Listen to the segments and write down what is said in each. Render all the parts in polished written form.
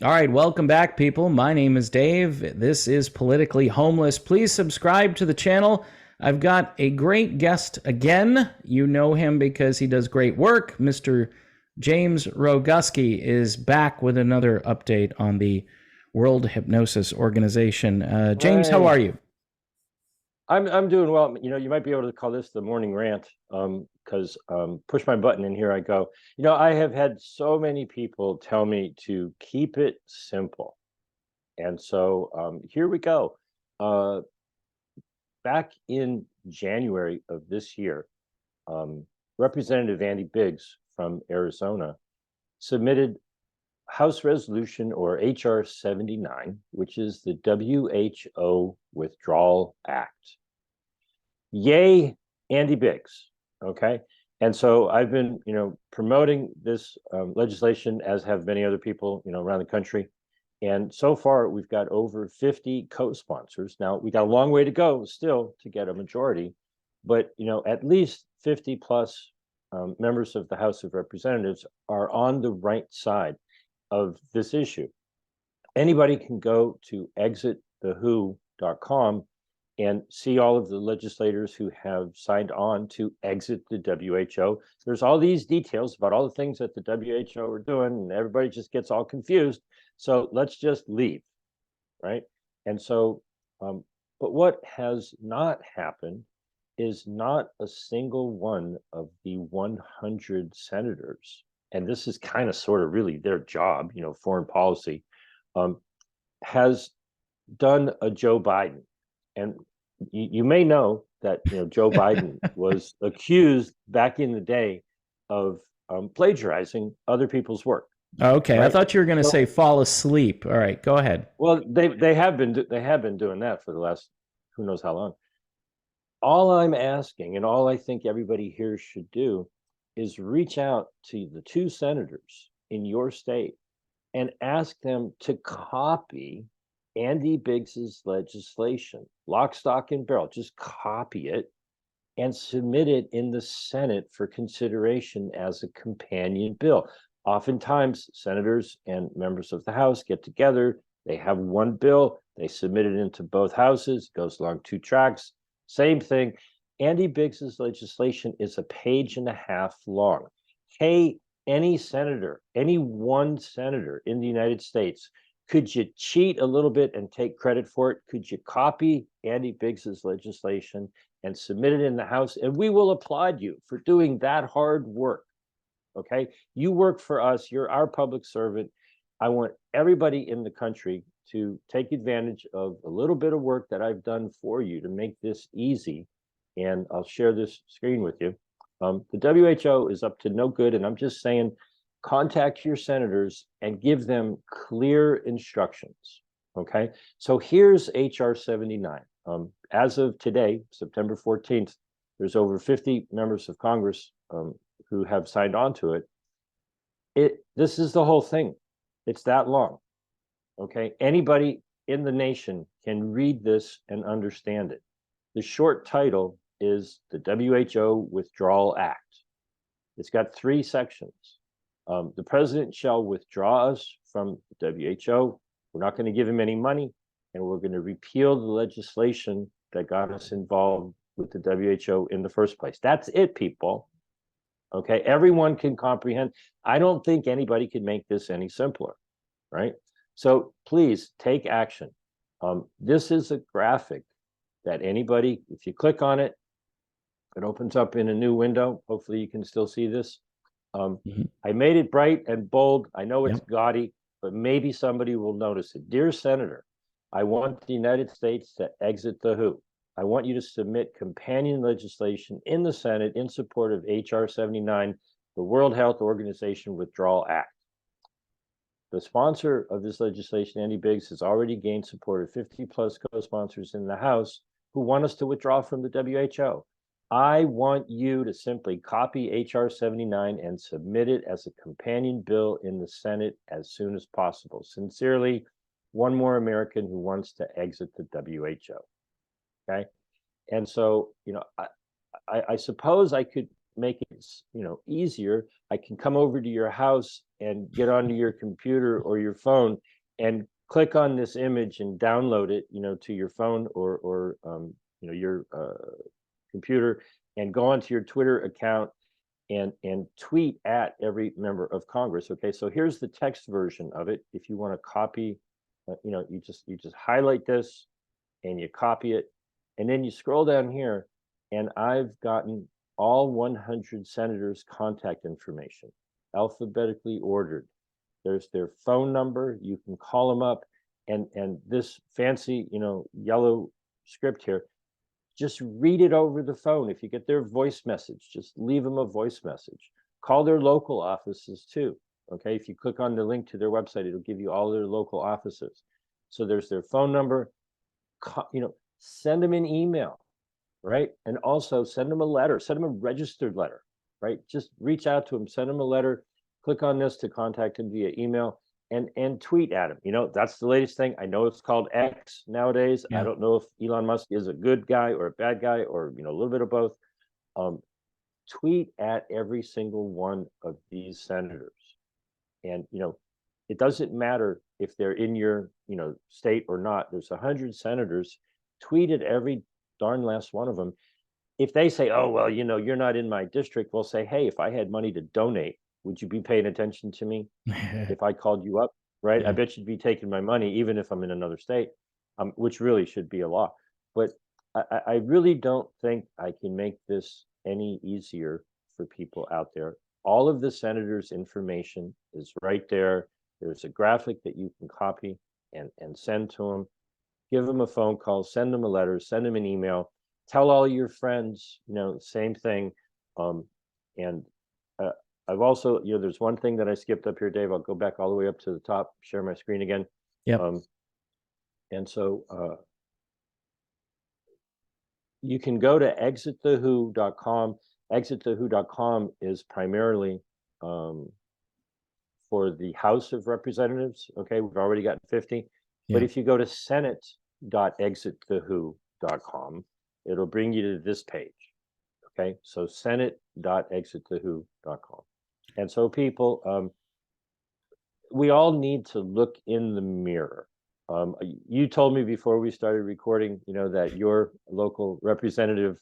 All right, welcome back, people. My name is Dave. This is Politically Homeless. Please subscribe to the channel. I've got a great guest again. You know him because he does great work. Mr. James Roguski is back with another update on the World Hypnosis Organization. James, how are Hey, you? I'm doing well. You might be able to call this the morning rant, because push my button and here I go. I have had so many people tell me to keep it simple, and so here we go. Uh, Back in January of this year, um, Representative Andy Biggs from Arizona submitted House Resolution or HR 79, which is the WHO Withdrawal Act. Yay, Andy Biggs. Okay. And so I've been, promoting this legislation, as have many other people, around the country. And so far, we've got over 50 co-sponsors. Now, we got a long way to go still to get a majority, but, at least 50 plus members of the House of Representatives are on the right side of this issue. Anybody can go to exitthewho.com and see all of the legislators who have signed on to exit the WHO. There's all these details about all the things that the WHO are doing, and everybody just gets all confused. So let's just leave, right? And so, but what has not happened is not a single one of the 100 senators, and this is kind of sort of really their job, foreign policy, um, has done a Joe Biden. And you may know that Joe Biden was accused back in the day of plagiarizing other people's work, Okay, I right? thought you were going to So, say fall asleep. All right, go ahead. well, they have been doing that for the last who knows how long. All I'm asking, and all I think everybody here should do, is reach out to the two senators in your state and ask them to copy Andy Biggs's legislation, lock, stock, and barrel. Just copy it and submit it in the Senate for consideration as a companion bill. Oftentimes, senators and members of the House get together, they have one bill, they submit it into both houses, it goes along two tracks. Same thing. Andy Biggs's legislation is a page and a half long. Hey, any senator, any one senator in the United States, could you cheat a little bit and take credit for it? Could you copy Andy Biggs's legislation and submit it in the House? And we will applaud you for doing that hard work. Okay. You work for us. You're our public servant. I want everybody in the country to take advantage of a little bit of work that I've done for you to make this easy. And I'll share this screen with you. The WHO is up to no good. And I'm just saying, contact your senators and give them clear instructions. Okay. So here's HR 79. As of today, September 14th, there's over 50 members of Congress who have signed on to it. This is the whole thing. It's that long. Okay. Anybody in the nation can read this and understand it. The short title is the WHO Withdrawal Act. It's got three sections. The president shall withdraw us from the WHO. We're not going to give him any money, and we're going to repeal the legislation that got us involved with the WHO in the first place. That's it, people. Okay, everyone can comprehend. I don't think anybody could make this any simpler, right? So please take action. This is a graphic that anybody, if you click on it, it opens up in a new window. Hopefully you can still see this. Mhm. I made it bright and bold. I know it's Yep. gaudy, but maybe somebody will notice it. Dear Senator, I want the United States to exit the WHO. I want you to submit companion legislation in the Senate in support of HR 79, the World Health Organization Withdrawal Act. The sponsor of this legislation, Andy Biggs, has already gained support of 50 plus co-sponsors in the House who want us to withdraw from the WHO. I want you to simply copy HR 79 and submit it as a companion bill in the Senate as soon as possible. Sincerely, one more American who wants to exit the WHO. Okay. And so, I suppose I could make it, easier, I can come over to your house and get onto your computer or your phone and click on this image and download it, to your phone or your computer, and go onto your Twitter account and tweet at every member of Congress. Okay, so here's the text version of it. If you want to copy, you just highlight this and you copy it, and then you scroll down here, and I've gotten all 100 senators' contact information, alphabetically ordered. There's their phone number. You can call them up, and this fancy, yellow script here, just read it over the phone. If you get their voice message, just leave them a voice message. Call their local offices too. Okay, if you click on the link to their website, it'll give you all their local offices. So there's their phone number. Send them an email, right? And also send them a letter, send them a registered letter, right? Just reach out to them, send them a letter, click on this to contact them via email, and tweet at them. That's the latest thing. I know it's called X nowadays. I Yeah. don't know if Elon Musk is a good guy or a bad guy, or a little bit of both. Tweet at every single one of these senators. And it doesn't matter if they're in your state or not. There's 100 senators. Tweet at every darn last one of them. If they say, oh well, you're not in my district, we'll say, hey, if I had money to donate, would you be paying attention to me if I called you up? Right? Yeah. I bet you'd be taking my money even if I'm in another state, which really should be a law. But I really don't think I can make this any easier for people out there. All of the senators' information is right there. There's a graphic that you can copy and send to them. Give them a phone call, send them a letter, send them an email. Tell all your friends, same thing. And I've also, there's one thing that I skipped up here, Dave. I'll go back all the way up to the top, share my screen again. Yep. And so you can go to exitthewho.com. Exitthewho.com is primarily for the House of Representatives. Okay, we've already gotten 50. Yeah. But if you go to senate.exitthewho.com, it'll bring you to this page. Okay, so senate.exitthewho.com. And so people, we all need to look in the mirror. You told me before we started recording, that your local representative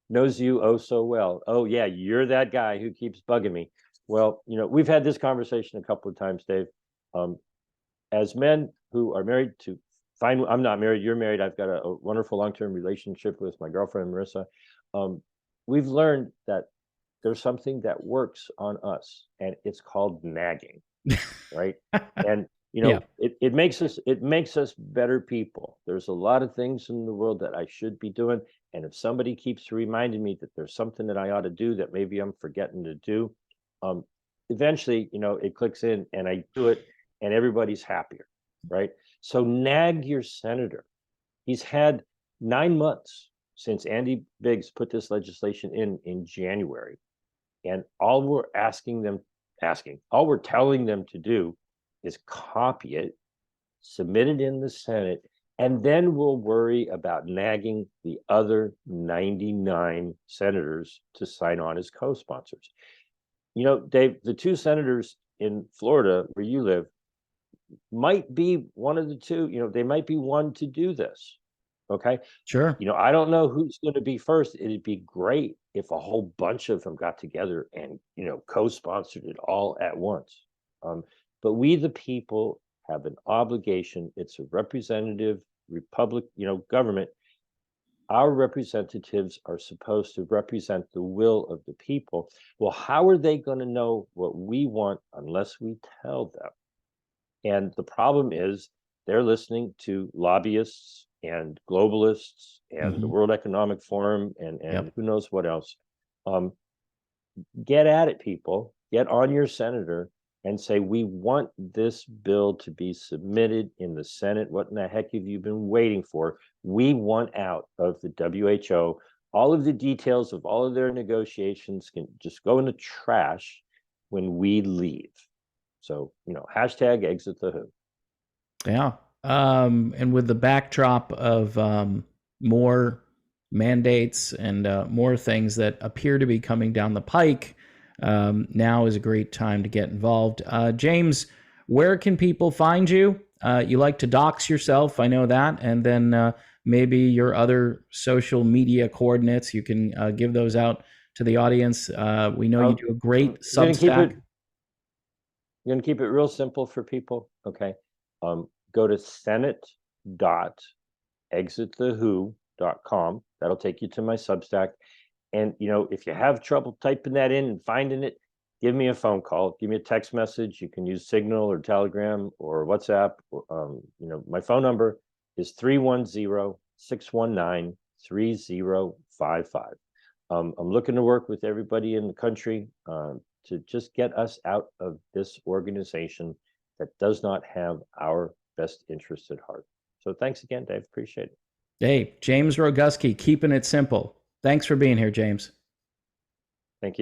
knows you oh so well. Oh yeah, you're that guy who keeps bugging me. Well, we've had this conversation a couple of times, Dave. As men who are married to, fine, I'm not married, you're married. I've got a wonderful long-term relationship with my girlfriend, Marissa. We've learned that there's something that works on us, and it's called nagging, right? And Yeah. it makes us better people. There's a lot of things in the world that I should be doing, and if somebody keeps reminding me that there's something that I ought to do that maybe I'm forgetting to do, eventually, it clicks in and I do it, and everybody's happier, right? So nag your senator. He's had 9 months since Andy Biggs put this legislation in January. And all we're all we're telling them to do is copy it, submit it in the Senate, and then we'll worry about nagging the other 99 senators to sign on as co-sponsors. Dave, the 2 senators in Florida where you live might be one of the 2, they might be one to do this. Okay. Sure. I don't know who's going to be first. It'd be great if a whole bunch of them got together and, co-sponsored it all at once. But we, the people, have an obligation. It's a representative republic, government. Our representatives are supposed to represent the will of the people. Well, how are they going to know what we want unless we tell them? And the problem is they're listening to lobbyists and globalists and the World Economic Forum and who knows what else. Get at it, people. Get on your senator and say, we want this bill to be submitted in the Senate. What in the heck have you been waiting for? We want out of the WHO. All of the details of all of their negotiations can just go in the trash when we leave. So, hashtag exit the who. Yeah. And with the backdrop of more mandates and more things that appear to be coming down the pike, now is a great time to get involved. James, where can people find you? You like to dox yourself, I know that, and then maybe your other social media coordinates. You can give those out to the audience. We know you do a great Substack. I'm going to keep it real simple for people. Okay. Go to senate.exitthewho.com. That'll take you to my Substack. And, if you have trouble typing that in and finding it, give me a phone call, give me a text message. You can use Signal or Telegram or WhatsApp. My phone number is 310-619-3055. I'm looking to work with everybody in the country to just get us out of this organization that does not have our best interests at heart. So thanks again, Dave. Appreciate it. Hey, James Roguski, keeping it simple. Thanks for being here, James. Thank you.